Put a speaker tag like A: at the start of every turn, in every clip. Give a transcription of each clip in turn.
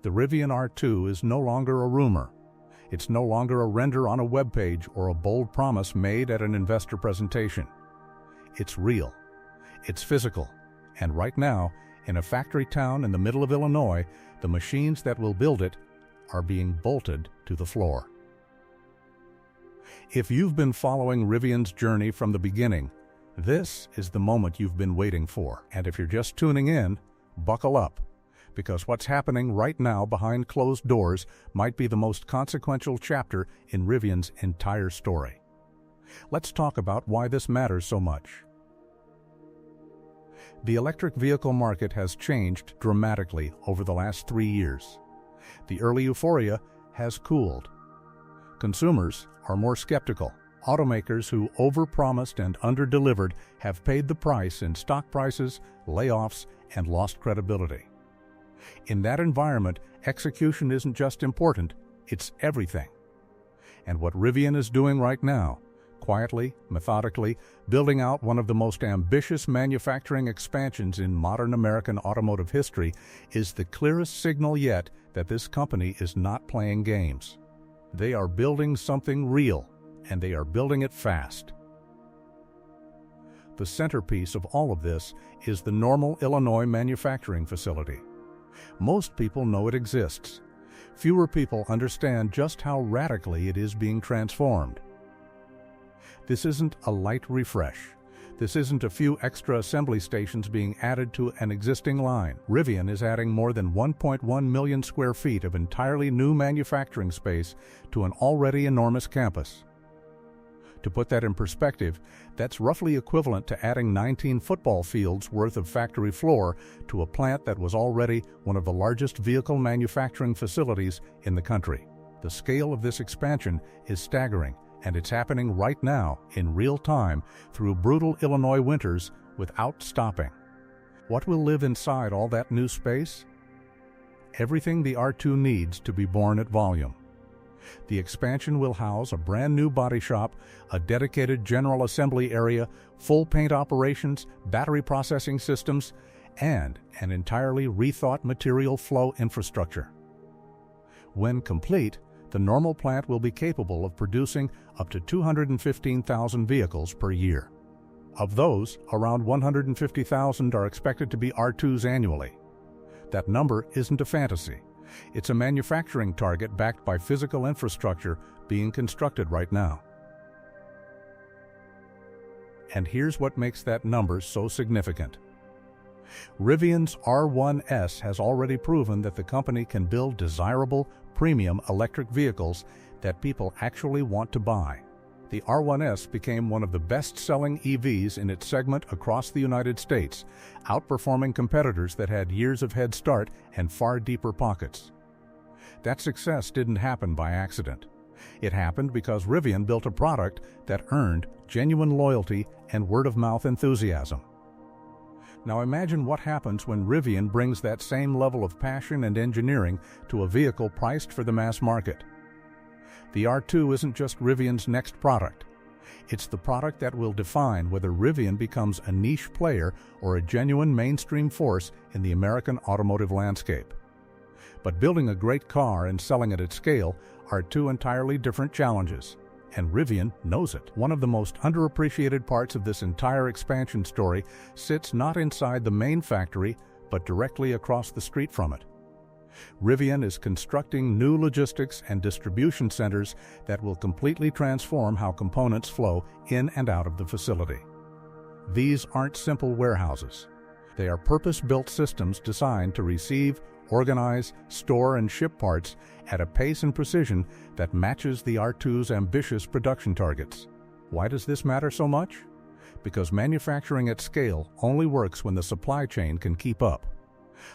A: The Rivian R2 is no longer a rumor. It's no longer a render on a web page or a bold promise made at an investor presentation. It's real. It's physical. And right now, in a factory town in the middle of Illinois, the machines that will build it are being bolted to the floor. If you've been following Rivian's journey from the beginning, this is the moment you've been waiting for. And if you're just tuning in, buckle up, because what's happening right now behind closed doors might be the most consequential chapter in Rivian's entire story. Let's talk about why this matters so much. The electric vehicle market has changed dramatically over the last 3 years. The early euphoria has cooled. Consumers are more skeptical. Automakers who overpromised and underdelivered have paid the price in stock prices, layoffs, and lost credibility. In that environment, execution isn't just important, it's everything. And what Rivian is doing right now, quietly, methodically, building out one of the most ambitious manufacturing expansions in modern American automotive history, is the clearest signal yet that this company is not playing games. They are building something real, and they are building it fast. The centerpiece of all of this is the Normal, Illinois manufacturing facility. Most people know it exists. Fewer people understand just how radically it is being transformed. This isn't a light refresh. This isn't a few extra assembly stations being added to an existing line. Rivian is adding more than 1.1 million square feet of entirely new manufacturing space to an already enormous campus. To put that in perspective, that's roughly equivalent to adding 19 football fields worth of factory floor to a plant that was already one of the largest vehicle manufacturing facilities in the country. The scale of this expansion is staggering, and it's happening right now, in real time, through brutal Illinois winters without stopping. What will live inside all that new space? Everything the R2 needs to be born at volume. The expansion will house a brand new body shop, a dedicated general assembly area, full paint operations, battery processing systems, and an entirely rethought material flow infrastructure. When complete, the Normal plant will be capable of producing up to 215,000 vehicles per year. Of those, around 150,000 are expected to be R2s annually. That number isn't a fantasy. It's a manufacturing target backed by physical infrastructure being constructed right now. And here's what makes that number so significant. Rivian's R1S has already proven that the company can build desirable, premium electric vehicles that people actually want to buy. The R1S became one of the best-selling EVs in its segment across the United States, outperforming competitors that had years of head start and far deeper pockets. That success didn't happen by accident. It happened because Rivian built a product that earned genuine loyalty and word-of-mouth enthusiasm. Now imagine what happens when Rivian brings that same level of passion and engineering to a vehicle priced for the mass market. The R2 isn't just Rivian's next product. It's the product that will define whether Rivian becomes a niche player or a genuine mainstream force in the American automotive landscape. But building a great car and selling it at scale are two entirely different challenges, and Rivian knows it. One of the most underappreciated parts of this entire expansion story sits not inside the main factory, but directly across the street from it. Rivian is constructing new logistics and distribution centers that will completely transform how components flow in and out of the facility. These aren't simple warehouses. They are purpose-built systems designed to receive, organize, store, and ship parts at a pace and precision that matches the R2's ambitious production targets. Why does this matter so much? Because manufacturing at scale only works when the supply chain can keep up.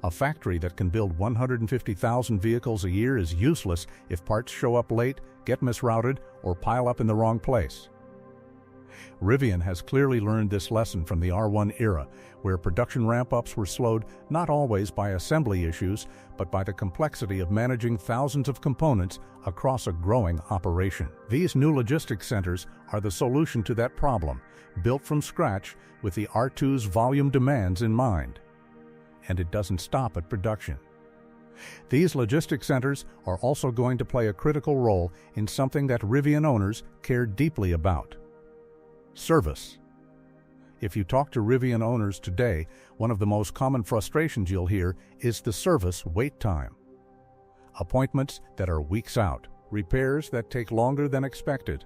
A: A factory that can build 150,000 vehicles a year is useless if parts show up late, get misrouted, or pile up in the wrong place. Rivian has clearly learned this lesson from the R1 era, where production ramp-ups were slowed not always by assembly issues, but by the complexity of managing thousands of components across a growing operation. These new logistics centers are the solution to that problem, built from scratch with the R2's volume demands in mind. And it doesn't stop at production. These logistics centers are also going to play a critical role in something that Rivian owners care deeply about: service. If you talk to Rivian owners today, one of the most common frustrations you'll hear is the service wait time. Appointments that are weeks out, repairs that take longer than expected.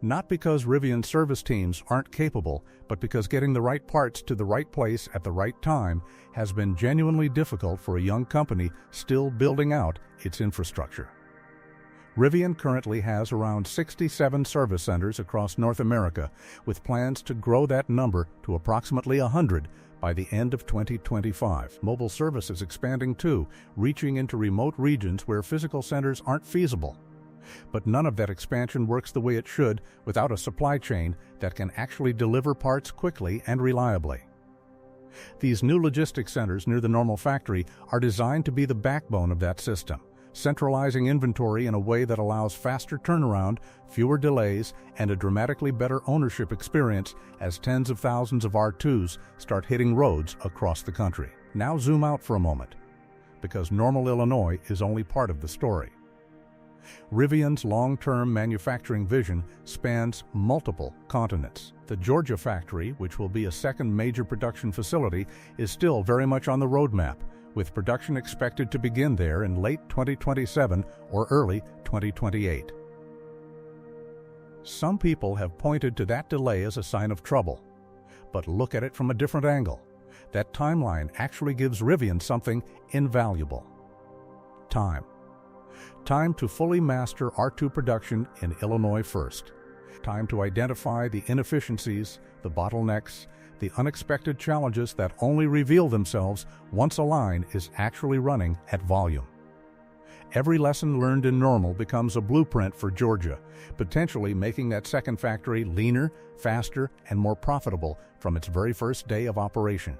A: Not because Rivian service teams aren't capable, but because getting the right parts to the right place at the right time has been genuinely difficult for a young company still building out its infrastructure. Rivian currently has around 67 service centers across North America, with plans to grow that number to approximately 100 by the end of 2025. Mobile service is expanding too, reaching into remote regions where physical centers aren't feasible. But none of that expansion works the way it should without a supply chain that can actually deliver parts quickly and reliably. These new logistics centers near the Normal factory are designed to be the backbone of that system, centralizing inventory in a way that allows faster turnaround, fewer delays, and a dramatically better ownership experience as tens of thousands of R2s start hitting roads across the country. Now zoom out for a moment, because Normal, Illinois is only part of the story. Rivian's long-term manufacturing vision spans multiple continents. The Georgia factory, which will be a second major production facility, is still very much on the roadmap, with production expected to begin there in late 2027 or early 2028. Some people have pointed to that delay as a sign of trouble, but look at it from a different angle. That timeline actually gives Rivian something invaluable: time. Time to fully master R2 production in Illinois first. Time to identify the inefficiencies, the bottlenecks, the unexpected challenges that only reveal themselves once a line is actually running at volume. Every lesson learned in Normal becomes a blueprint for Georgia, potentially making that second factory leaner, faster, and more profitable from its very first day of operation.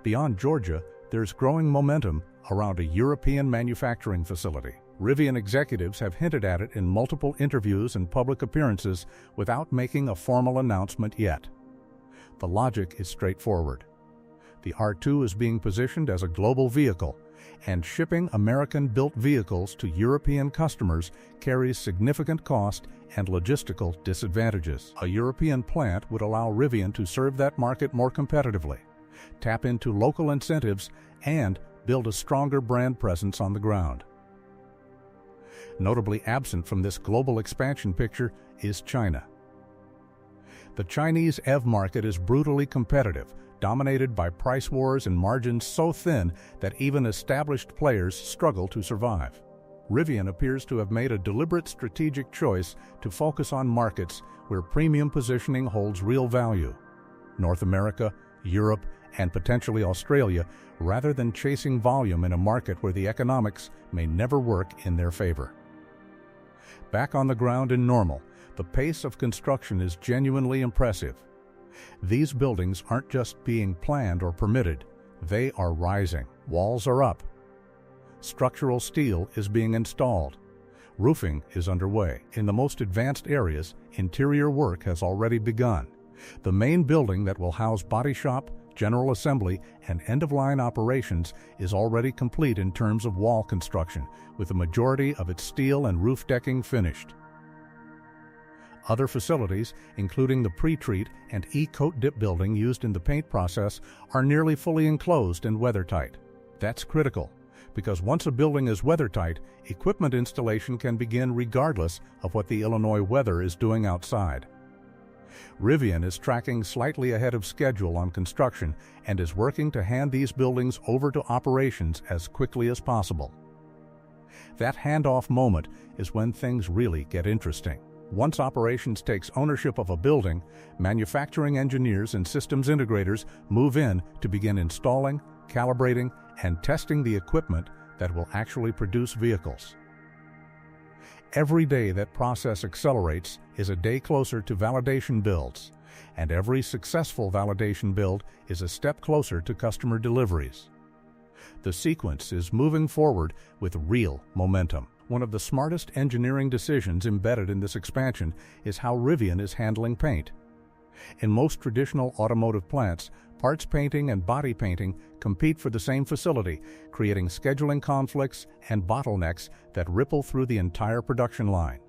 A: Beyond Georgia, there's growing momentum around a European manufacturing facility. Rivian executives have hinted at it in multiple interviews and public appearances without making a formal announcement yet. The logic is straightforward. The R2 is being positioned as a global vehicle, and shipping American-built vehicles to European customers carries significant cost and logistical disadvantages. A European plant would allow Rivian to serve that market more competitively, tap into local incentives, and build a stronger brand presence on the ground. Notably absent from this global expansion picture is China. The Chinese EV market is brutally competitive, dominated by price wars and margins so thin that even established players struggle to survive. Rivian appears to have made a deliberate strategic choice to focus on markets where premium positioning holds real value: North America, Europe, and potentially Australia, rather than chasing volume in a market where the economics may never work in their favor. Back on the ground in Normal, the pace of construction is genuinely impressive. These buildings aren't just being planned or permitted, they are rising. Walls are up. Structural steel is being installed. Roofing is underway. In the most advanced areas, interior work has already begun. The main building that will house body shop, general assembly, and end-of-line operations is already complete in terms of wall construction, with the majority of its steel and roof decking finished. Other facilities, including the pre-treat and e-coat dip building used in the paint process, are nearly fully enclosed and weather-tight. That's critical, because once a building is weather-tight, equipment installation can begin regardless of what the Illinois weather is doing outside. Rivian is tracking slightly ahead of schedule on construction and is working to hand these buildings over to operations as quickly as possible. That handoff moment is when things really get interesting. Once operations takes ownership of a building, manufacturing engineers and systems integrators move in to begin installing, calibrating, and testing the equipment that will actually produce vehicles. Every day that process accelerates is a day closer to validation builds, and every successful validation build is a step closer to customer deliveries. The sequence is moving forward with real momentum. One of the smartest engineering decisions embedded in this expansion is how Rivian is handling paint. In most traditional automotive plants, Parts painting and body painting compete for the same facility, creating scheduling conflicts and bottlenecks that ripple through the entire production line.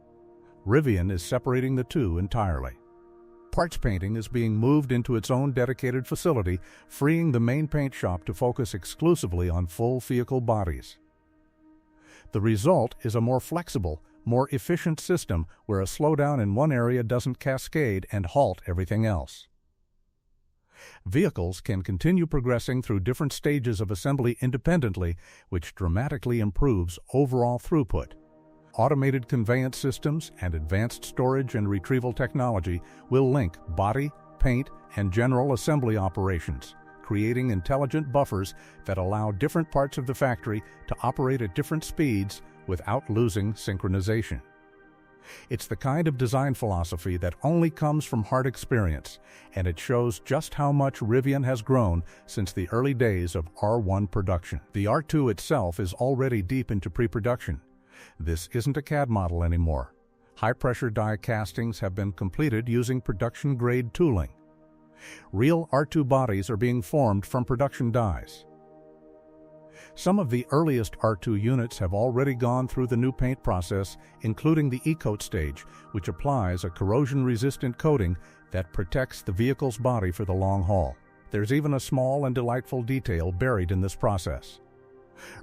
A: Rivian is separating the two entirely. Parts painting is being moved into its own dedicated facility, freeing the main paint shop to focus exclusively on full vehicle bodies. The result is a more flexible, more efficient system where a slowdown in one area doesn't cascade and halt everything else. Vehicles can continue progressing through different stages of assembly independently, which dramatically improves overall throughput. Automated conveyance systems and advanced storage and retrieval technology will link body, paint, and general assembly operations, creating intelligent buffers that allow different parts of the factory to operate at different speeds without losing synchronization. It's the kind of design philosophy that only comes from hard experience, and it shows just how much Rivian has grown since the early days of R1 production. The R2 itself is already deep into pre-production. This isn't a CAD model anymore. High-pressure die castings have been completed using production-grade tooling. Real R2 bodies are being formed from production dies. Some of the earliest R2 units have already gone through the new paint process, including the E-coat stage, which applies a corrosion-resistant coating that protects the vehicle's body for the long haul. There's even a small and delightful detail buried in this process.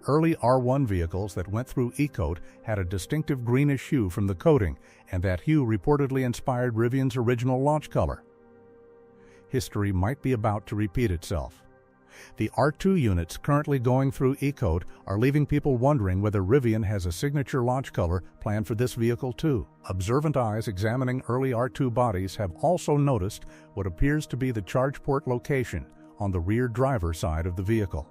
A: Early R1 vehicles that went through E-coat had a distinctive greenish hue from the coating, and that hue reportedly inspired Rivian's original launch color. History might be about to repeat itself. The R2 units currently going through E-coat are leaving people wondering whether Rivian has a signature launch color planned for this vehicle too. Observant eyes examining early R2 bodies have also noticed what appears to be the charge port location on the rear driver side of the vehicle.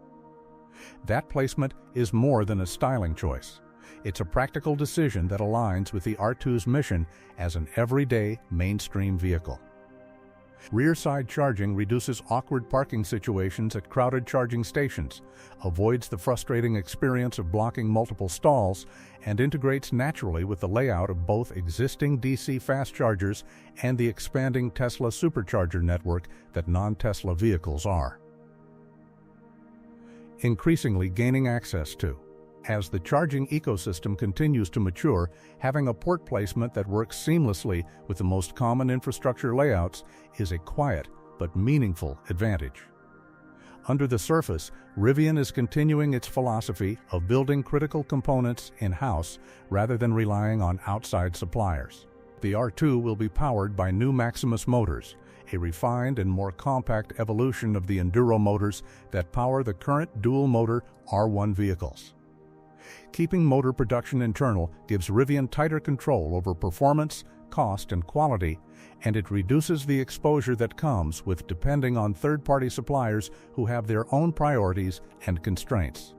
A: That placement is more than a styling choice. It's a practical decision that aligns with the R2's mission as an everyday mainstream vehicle. Rear-side charging reduces awkward parking situations at crowded charging stations, avoids the frustrating experience of blocking multiple stalls, and integrates naturally with the layout of both existing DC fast chargers and the expanding Tesla supercharger network that non-Tesla vehicles are increasingly gaining access to. As the charging ecosystem continues to mature, having a port placement that works seamlessly with the most common infrastructure layouts is a quiet but meaningful advantage. Under the surface, Rivian is continuing its philosophy of building critical components in-house rather than relying on outside suppliers. The R2 will be powered by new Maximus motors, a refined and more compact evolution of the enduro motors that power the current dual-motor R1 vehicles. Keeping motor production internal gives Rivian tighter control over performance, cost, and quality, and it reduces the exposure that comes with depending on third-party suppliers who have their own priorities and constraints.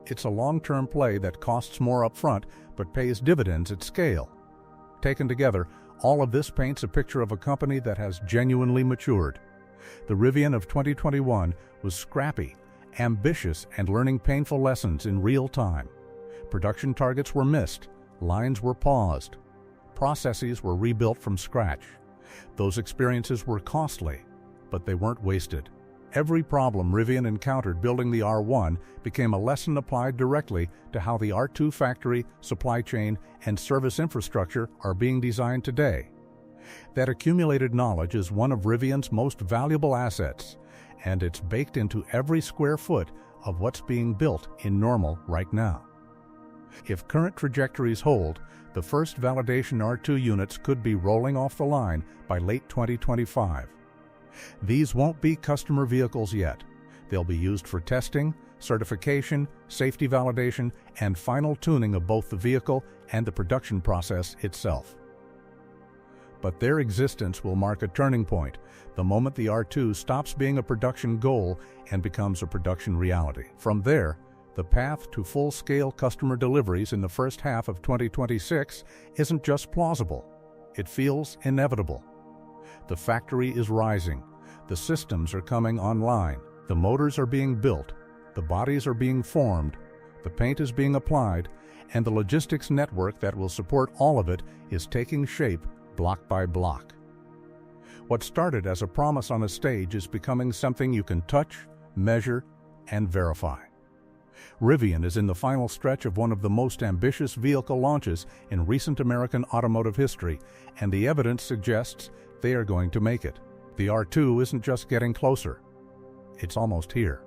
A: It's a long-term play that costs more upfront but pays dividends at scale. Taken together, all of this paints a picture of a company that has genuinely matured. The Rivian of 2021 was scrappy, ambitious, and learning painful lessons in real time. Production targets were missed, lines were paused, processes were rebuilt from scratch. Those experiences were costly, but they weren't wasted. Every problem Rivian encountered building the R1 became a lesson applied directly to how the R2 factory, supply chain, and service infrastructure are being designed today. That accumulated knowledge is one of Rivian's most valuable assets, and it's baked into every square foot of what's being built in Normal right now. If current trajectories hold, the first validation R2 units could be rolling off the line by late 2025. These won't be customer vehicles yet. They'll be used for testing, certification, safety validation, and final tuning of both the vehicle and the production process itself. But their existence will mark a turning point, the moment the R2 stops being a production goal and becomes a production reality. From there, the path to full-scale customer deliveries in the first half of 2026 isn't just plausible, it feels inevitable. The factory is rising, the systems are coming online, the motors are being built, the bodies are being formed, the paint is being applied, and the logistics network that will support all of it is taking shape block by block. What started as a promise on a stage is becoming something you can touch, measure, and verify. Rivian is in the final stretch of one of the most ambitious vehicle launches in recent American automotive history, and the evidence suggests they are going to make it. The R2 isn't just getting closer, it's almost here.